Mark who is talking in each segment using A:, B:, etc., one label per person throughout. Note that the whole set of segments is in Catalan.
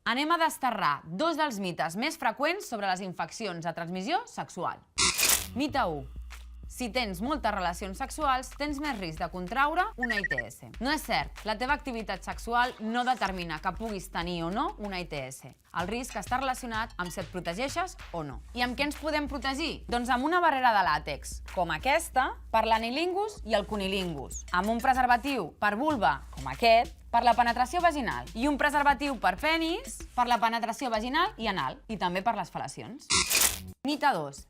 A: Anem a desterrar dos dels mites més freqüents sobre les infeccions de transmissió sexual. Mite 1. Si tens moltes relacions sexuals, tens més risc de contraure una ITS. No és cert, la teva activitat sexual no determina que puguis tenir o no una ITS. El risc està relacionat amb si et protegeixes o no. I amb què ens podem protegir? Doncs amb una barrera de làtex, com aquesta, per l'anilingus i el cunilingus. Amb un preservatiu per vulva, com aquest, per la penetració vaginal. I un preservatiu per penis, per la penetració vaginal i anal. I també per les fel·lacions. Mite 2.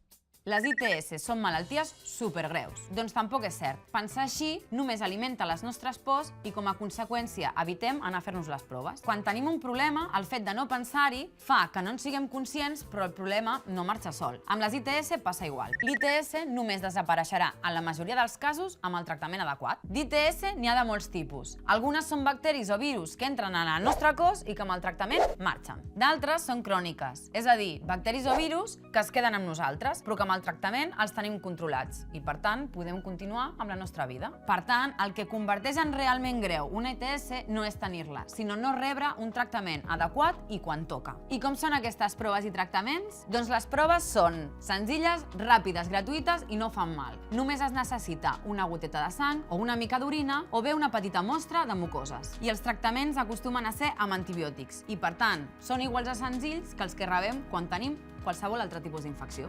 A: Les ITS són malalties supergreus. Doncs tampoc és cert. Pensar així només alimenta les nostres pors i com a conseqüència evitem anar a fer-nos les proves. Quan tenim un problema, el fet de no pensar-hi fa que no en siguem conscients, però el problema no marxa sol. Amb les ITS passa igual. L'ITS només desapareixerà en la majoria dels casos amb el tractament adequat. D'ITS n'hi ha de molts tipus. Algunes són bacteris o virus que entren en el nostre cos i que amb el tractament marxen. D'altres són cròniques, és a dir, bacteris o virus que es queden amb nosaltres, però que amb el tractament els tenim controlats i, per tant, podem continuar amb la nostra vida. Per tant, el que converteix en realment greu una ITS no és tenir-la, sinó no rebre un tractament adequat i quan toca. I com són aquestes proves i tractaments? Doncs les proves són senzilles, ràpides, gratuïtes i no fan mal. Només es necessita una goteta de sang o una mica d'orina o bé una petita mostra de mucoses. I els tractaments acostumen a ser amb antibiòtics i, per tant, són iguals de senzills que els que rebem quan tenim qualsevol altre tipus d'infecció.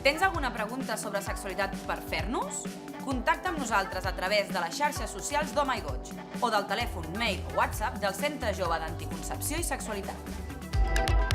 A: Tens alguna pregunta sobre sexualitat per fer-nos? Contacta amb nosaltres a través de les xarxes socials d'Home i Goig o del telèfon, mail o WhatsApp del Centre Jove d'Anticoncepció i Sexualitat.